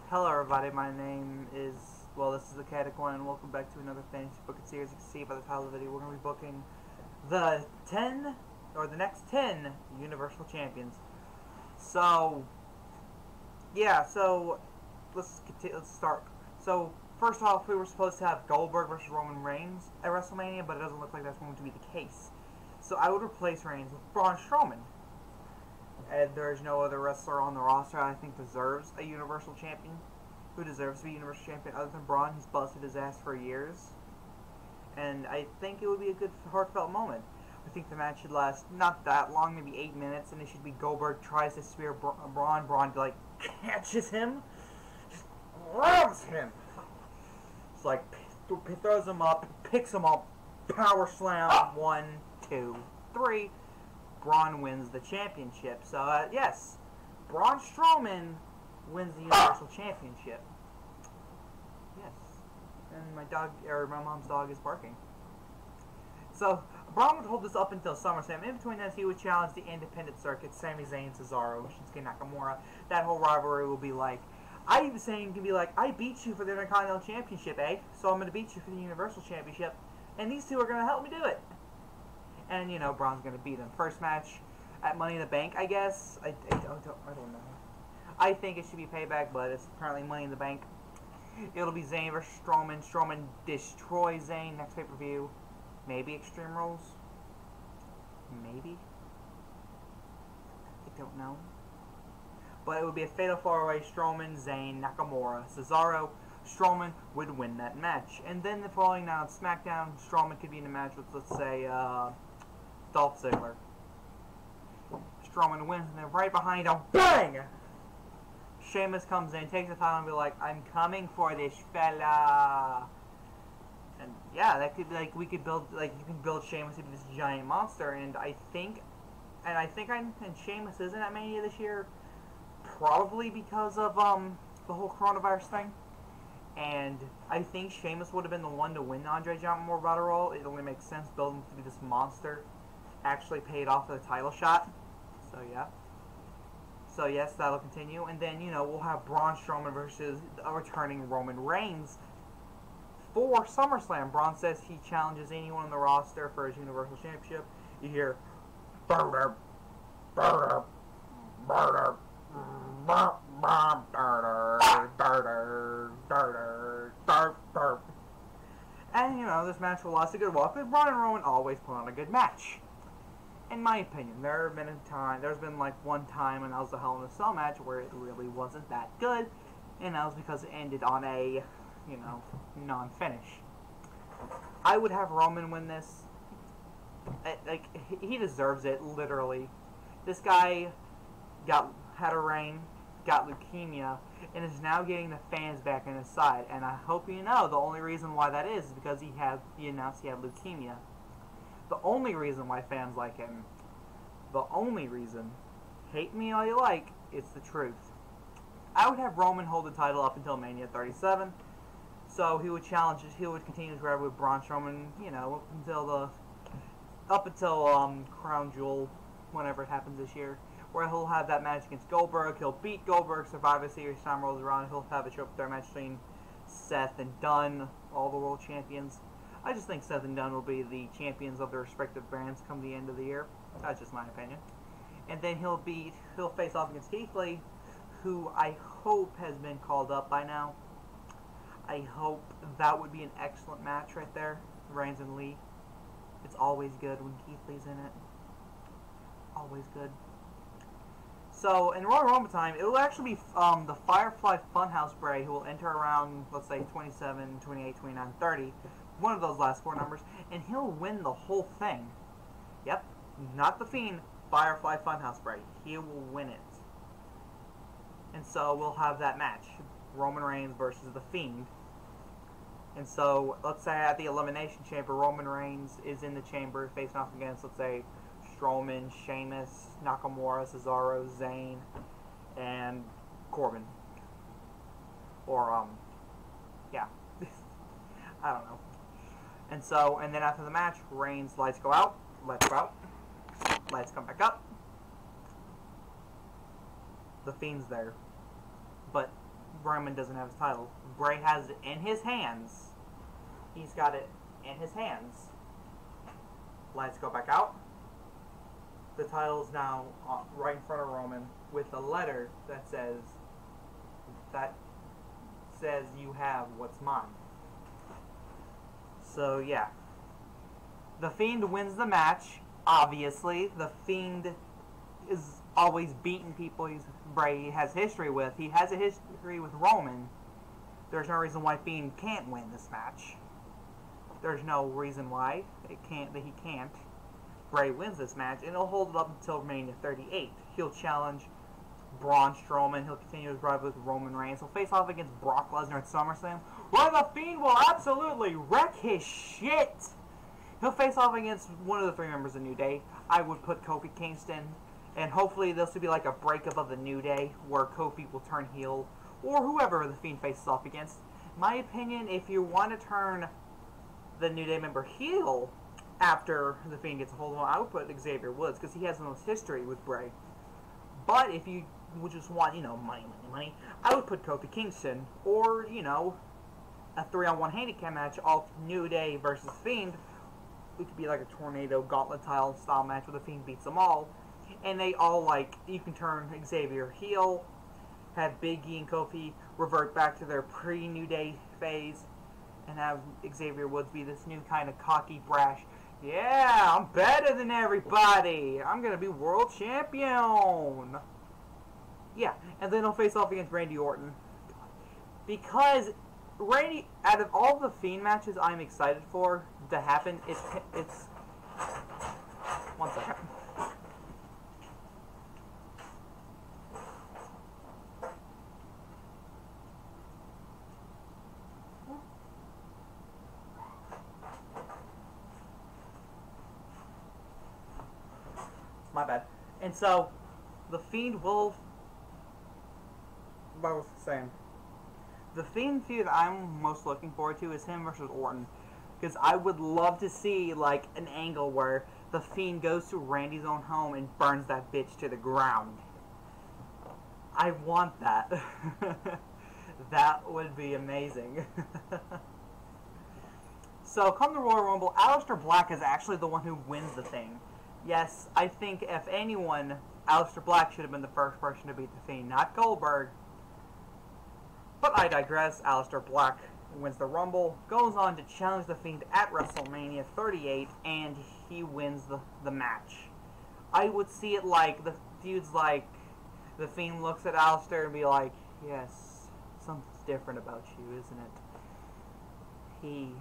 Hello everybody, my name is, this is the Catic One, and welcome back to another fantasy booking series. You can see by the title of the video, we're going to be booking the next 10 Universal Champions. So, yeah, let's start. So, first off, we were supposed to have Goldberg versus Roman Reigns at WrestleMania, but it doesn't look like that's going to be the case. So I would replace Reigns with Braun Strowman. And there's no other wrestler on the roster I think deserves a Universal Champion. Who deserves to be Universal Champion other than Braun? He's busted his ass for years. And I think it would be a good, heartfelt moment. I think the match should last not that long, maybe 8 minutes, and it should be Goldberg tries to spear Braun. Braun, like, catches him, just grabs him. It's like, throws him up, picks him up, power slam, 1, 2, 3. Braun wins the championship. So, yes, Braun Strowman wins the Universal Championship. Yes. And my mom's dog is barking. So, Braun would hold this up until SummerSlam. In between this, he would challenge the independent circuit, Sami Zayn, Cesaro, Shinsuke Nakamura. That whole rivalry will be like, I beat you for the Intercontinental Championship, eh? So I'm going to beat you for the Universal Championship. And these two are going to help me do it. And, you know, Braun's going to beat him. First match at Money in the Bank, I guess. I don't know. I think it should be Payback, but it's apparently Money in the Bank. It'll be Zayn versus Strowman. Strowman destroys Zayn next pay-per-view. Maybe Extreme Rules. Maybe. I don't know. But it would be a fatal four-way. Strowman, Zayn, Nakamura, Cesaro. Strowman would win that match. And then the following night on SmackDown, Strowman could be in a match with, let's say, Dolph Ziggler. Strowman wins, and then right behind him, bang! Sheamus comes in, takes the title, and be like, I'm coming for this fella. And yeah, that could, like, you can build Sheamus into this giant monster, and I think Sheamus isn't at Mania this year, probably because of, the whole coronavirus thing. And I think Sheamus would have been the one to win the Andre Giant Memorial Battle Royal. It only makes sense building to be this monster. Actually paid off for the title shot. So yeah. So yes, that'll continue. And then, you know, we'll have Braun Strowman versus a returning Roman Reigns for SummerSlam. Braun says he challenges anyone on the roster for his Universal Championship. You hear burr, burr, burr, and, you know, this match will last a good while, but Braun and Roman always put on a good match. In my opinion, there's been like one time when that was the Hell in a Cell match where it really wasn't that good, and that was because it ended on a, you know, non-finish. I would have Roman win this. Like, he deserves it, literally. This guy had a reign, got leukemia, and is now getting the fans back on his side. And I hope you know the only reason why that is because he announced he had leukemia. The only reason why fans like him, the only reason, hate me all you like, it's the truth. I would have Roman hold the title up until Mania 37. So he would continue to grab with Braun Strowman, you know, up until Crown Jewel, whenever it happens this year, where he'll have that match against Goldberg. He'll beat Goldberg, Survivor Series time rolls around, he'll have a triple threat match between Seth and Dunn, all the world champions. I just think Seth and Dunn will be the champions of their respective brands come the end of the year. That's just my opinion. And then he'll face off against Keith Lee, who I hope has been called up by now. I hope that would be an excellent match right there, Reigns and Lee. It's always good when Keith Lee's in it. Always good. So, in Royal Rumble time, it will actually be the Firefly Funhouse Bray who will enter around, let's say, 27, 28, 29, 30. One of those last four numbers. And he'll win the whole thing. Yep. Not the Fiend. Firefly Funhouse Bray. He will win it. And so, we'll have that match. Roman Reigns versus the Fiend. And so, let's say at the Elimination Chamber, Roman Reigns is in the chamber facing off against, let's say, Strowman, Sheamus, Nakamura, Cesaro, Zayn, and Corbin. Or, yeah. I don't know. And so, and then after the match, Reigns' lights go out, lights go out, lights come back up. The Fiend's there. But Roman doesn't have his title. Bray has it in his hands. He's got it in his hands. Lights go back out. The title is now right in front of Roman with a letter that says you have what's mine. So yeah. The Fiend wins the match. Obviously, the Fiend is always beating people Bray has history with. He has a history with Roman. There's no reason why Fiend can't win this match. There's no reason why he can't. Bray wins this match, and he'll hold it up until Mania 38. He'll challenge Braun Strowman. He'll continue his ride with Roman Reigns. He'll face off against Brock Lesnar at SummerSlam, where the Fiend will absolutely wreck his shit. He'll face off against one of the 3 members of New Day. I would put Kofi Kingston, and hopefully this will be like a breakup of the New Day, where Kofi will turn heel, or whoever the Fiend faces off against. My opinion, if you want to turn the New Day member heel after the Fiend gets a hold of him, I would put Xavier Woods, because he has the most history with Bray. But if you would just want, money, I would put Kofi Kingston, or, a 3-on-1 handicap match, all New Day versus Fiend. It could be like a tornado gauntlet style match where the Fiend beats them all. And they all, you can turn Xavier heel, have Big E and Kofi revert back to their pre-New Day phase, and have Xavier Woods be this new kind of cocky, brash, yeah, I'm better than everybody, I'm going to be world champion. Yeah, and then he'll face off against Randy Orton. Because Randy, out of all the Fiend matches I'm excited for to happen, it's one second. My bad. And so, the Fiend will... What was I saying? The Fiend feud I'm most looking forward to is him versus Orton. Because I would love to see, an angle where the Fiend goes to Randy's own home and burns that bitch to the ground. I want that. That would be amazing. So, come to Royal Rumble, Aleister Black is actually the one who wins the thing. Yes, I think if anyone, Aleister Black should have been the first person to beat the Fiend, not Goldberg. But I digress. Aleister Black wins the Rumble, goes on to challenge the Fiend at WrestleMania 38, and he wins the match. I would see it the feud's the Fiend looks at Aleister and be like, yes, something's different about you, isn't it? He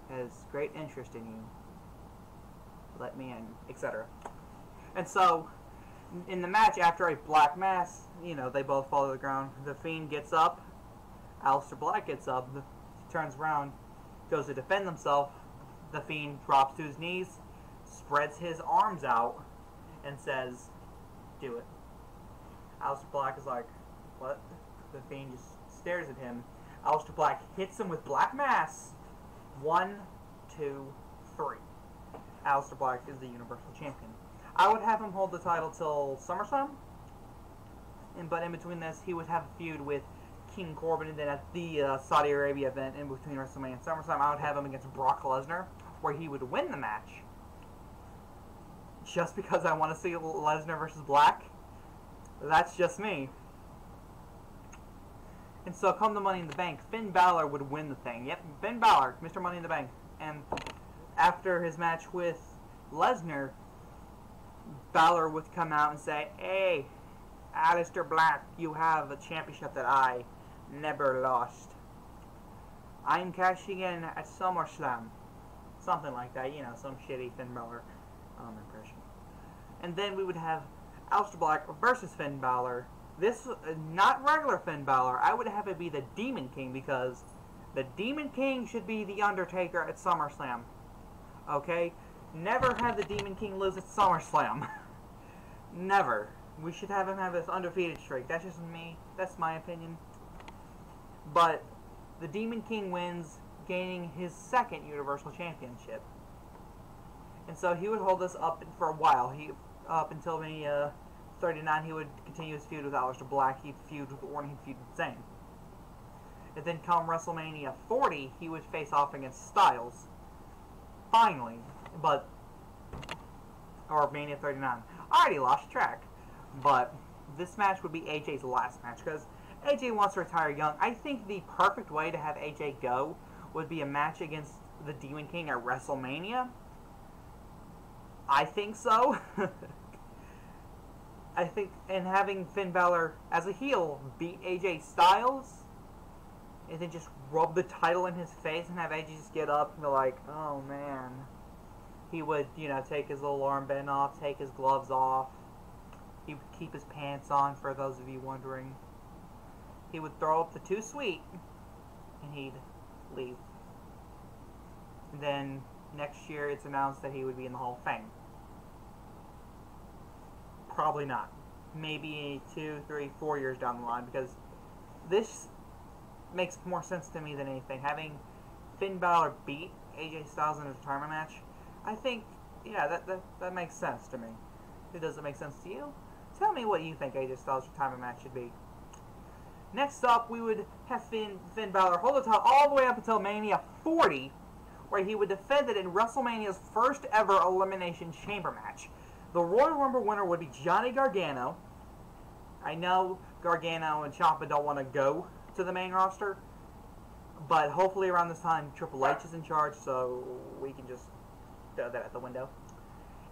has great interest in you. Let me in, etc. And so, in the match, after a black mass, they both fall to the ground. The Fiend gets up. Aleister Black gets up. Turns around, goes to defend himself. The Fiend drops to his knees, spreads his arms out, and says, do it. Aleister Black is like, what? The Fiend just stares at him. Aleister Black hits him with black mass. 1, 2, 3. Aleister Black is the Universal Champion. I would have him hold the title till SummerSlam, but in between this, he would have a feud with King Corbin, and then at the Saudi Arabia event in between WrestleMania and SummerSlam, I would have him against Brock Lesnar, where he would win the match. Just because I want to see Lesnar versus Black. That's just me. And so, come to Money in the Bank, Finn Balor would win the thing. Yep, Finn Balor, Mr. Money in the Bank. And after his match with Lesnar, Balor would come out and say, hey, Aleister Black, you have a championship that I never lost. I'm cashing in at SummerSlam. Something like that, some shitty Finn Balor impression. And then we would have Aleister Black versus Finn Balor. This, not regular Finn Balor, I would have it be the Demon King, because the Demon King should be the Undertaker at SummerSlam. Okay? Never have the Demon King lose at SummerSlam. Never. We should have him have this undefeated streak. That's just me. That's my opinion. But the Demon King wins, gaining his second Universal Championship. And so he would hold this up for a while. Up until Mania 39, he would continue his feud with Aleister Black. He'd feud with Orton. He'd feud with Zayn. And then come WrestleMania 40, he would face off against Styles. Finally. Or Mania 39. I already lost track. But this match would be AJ's last match because AJ wants to retire young. I think the perfect way to have AJ go would be a match against the Demon King at WrestleMania. I think so. I think, and having Finn Balor as a heel beat AJ Styles, and then just rub the title in his face and have AJ just get up and be like, oh man. He would, take his little armband off, take his gloves off. He would keep his pants on, for those of you wondering. He would throw up the too sweet, and he'd leave. And then next year it's announced that he would be in the Hall of Fame. Probably not. Maybe 2, 3, 4 years down the line, because this makes more sense to me than anything. Having Finn Balor beat AJ Styles in a retirement match, I think, yeah, that makes sense to me. Does it make sense to you? Tell me what you think AJ Styles' retirement match should be. Next up, we would have Finn Balor hold the title all the way up until Mania 40, where he would defend it in WrestleMania's first ever Elimination Chamber match. The Royal Rumble winner would be Johnny Gargano. I know Gargano and Ciampa don't want to go to the main roster, but hopefully around this time Triple H is in charge, so we can just throw that out the window.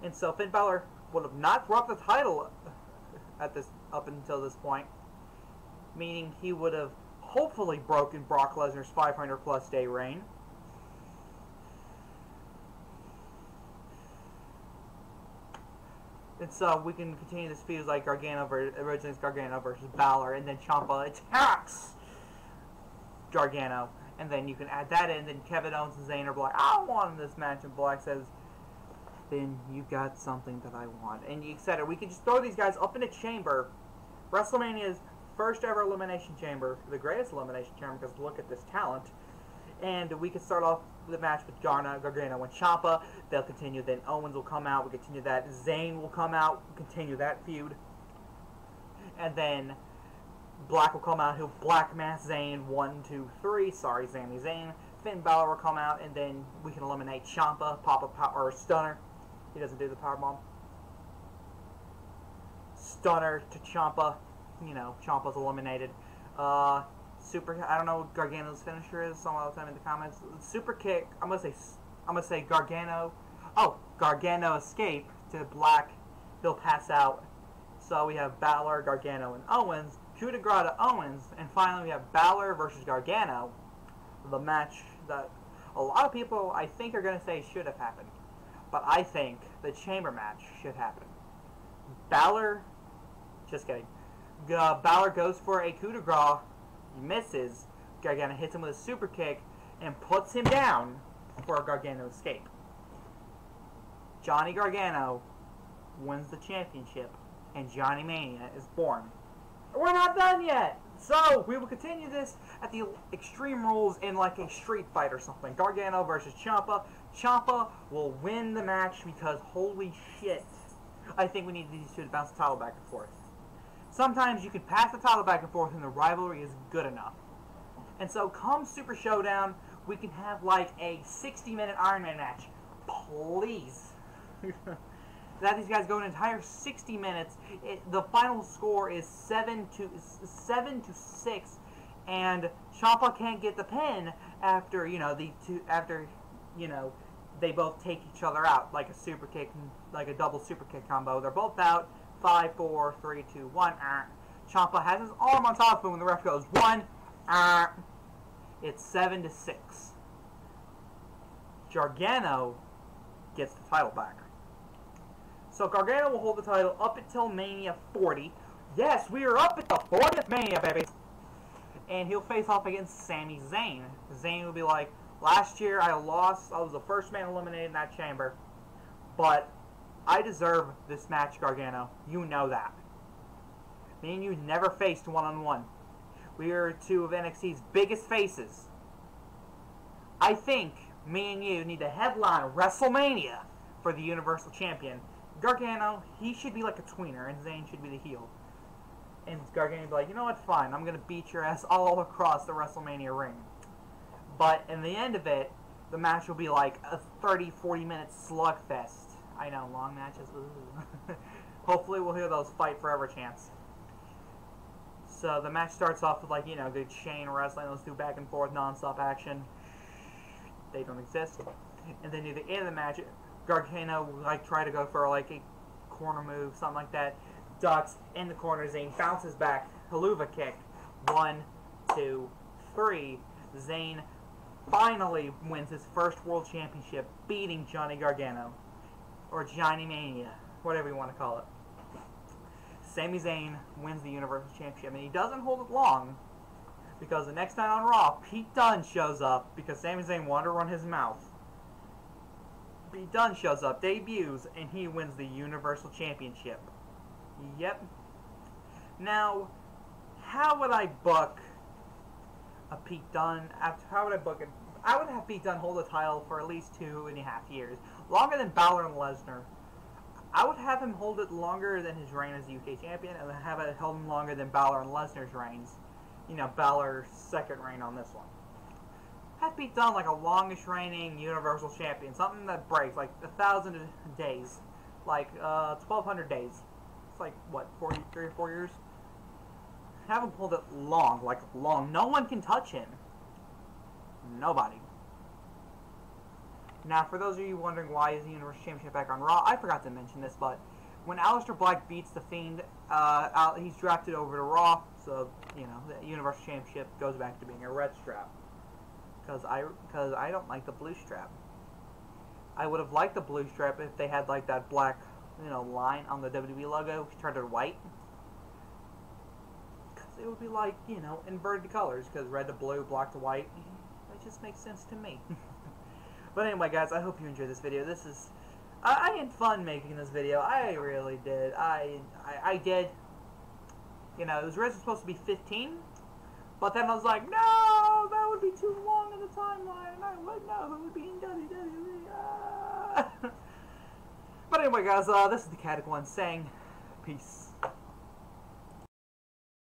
And so Finn Balor would have not dropped the title up until this point, meaning he would have hopefully broken Brock Lesnar's 500-plus day reign. And so we can continue this feud like originally it's Gargano versus Balor, and then Ciampa attacks Gargano, and then you can add that in, and then Kevin Owens and Zayn are like, I want this match, and Black says, then you got something that I want, and etc. We can just throw these guys up in a chamber, WrestleMania's first ever Elimination Chamber, the greatest Elimination Chamber, because look at this talent, and we can start off the match with Gargano and Ciampa. They'll continue, then Owens will come out, we continue that, Zayn will come out, continue that feud, and then Black will come out, he'll Black Mass Zayn, 1, 2, 3, sorry Sami Zayn, Finn Balor will come out, and then we can eliminate Ciampa, or Stunner, he doesn't do the powerbomb, Stunner to Ciampa, Ciampa's eliminated, I don't know what Gargano's finisher is. Someone will tell me in the comments. Super kick. I'm gonna say Gargano. Oh, Gargano escape to Black. He'll pass out. So we have Balor, Gargano, and Owens. Coup de grace to Owens, and finally we have Balor versus Gargano. The match that a lot of people I think are gonna say should have happened, but I think the chamber match should happen. Balor, just kidding. Balor goes for a coup de grace. He misses. Gargano hits him with a super kick and puts him down for a Gargano escape. Johnny Gargano wins the championship, and Johnny Mania is born. We're not done yet! So, we will continue this at the Extreme Rules in like a street fight or something. Gargano versus Ciampa. Ciampa will win the match because holy shit, I think we need these two to bounce the title back and forth. Sometimes you can pass the title back and forth and the rivalry is good enough. And so come Super Showdown, we can have like a 60-minute Iron Man match. Please. That these guys go an entire 60 minutes. The final score is 7-6, and Ciampa can't get the pin after they both take each other out like a super kick, like a double super kick combo. They're both out. 5, 4, 3, 2, 1. Ciampa has his arm on top of him when the ref goes 1. It's 7-6. Gargano gets the title back. So Gargano will hold the title up until Mania 40. Yes, we are up at the 40th Mania, baby. And he'll face off against Sami Zayn. Zayn will be like, last year I lost. I was the first man eliminated in that chamber. But I deserve this match, Gargano. You know that. Me and you never faced one-on-one. We are two of NXT's biggest faces. I think me and you need to headline WrestleMania for the Universal Champion. Gargano, he should be like a tweener, and Zayn should be the heel. And Gargano would be like, you know what, fine, I'm going to beat your ass all across the WrestleMania ring. But in the end of it, the match will be like a 30-40 minute slugfest. I know, long matches. Hopefully we'll hear those fight forever chants. So the match starts off with, like, you know, good chain wrestling. Let's do back and forth non-stop action. They don't exist. And then near the end of the match, Gargano like try to go for like a corner move, something like that. Ducks in the corner. Zayn bounces back. Helluva kick. 1, 2, 3. Zayn finally wins his first world championship, beating Johnny Gargano. Or Johnny Mania, whatever you want to call it. Sami Zayn wins the Universal Championship, and he doesn't hold it long, because the next night on Raw, Pete Dunne shows up, because Sami Zayn wanted to run his mouth. Pete Dunne shows up, debuts, and he wins the Universal Championship. Yep. Now, how would I book a Pete Dunne? How would I book it? I would have Pete Dunne hold the title for at least 2.5 years. Longer than Balor and Lesnar. I would have him hold it longer than his reign as the UK champion, and have it held him longer than Balor and Lesnar's reigns. You know, Balor's second reign on this one. Have Pete Dunne like a longest reigning Universal Champion, something that breaks, like 1,000 days, like 1,200 days. It's like, what, 3 or 4 years? Have him hold it long, like long. No one can touch him. Nobody. Now, for those of you wondering why is the Universal Championship back on Raw, I forgot to mention this, but when Aleister Black beats The Fiend, he's drafted over to Raw, so, you know, the Universal Championship goes back to being a red strap. Because I don't like the blue strap. I would have liked the blue strap if they had, like, that black, you know, line on the WWE logo turned to white. Because it would be like, you know, inverted colors, because red to blue, black to white. It just makes sense to me. But anyway, guys, I hope you enjoyed this video. This is... I had fun making this video. I really did. I did. You know, it was originally supposed to be 15. But then I was like, no, that would be too long in the timeline. And I would know who would be in WWE. But anyway, guys, this is the Caddick One saying peace.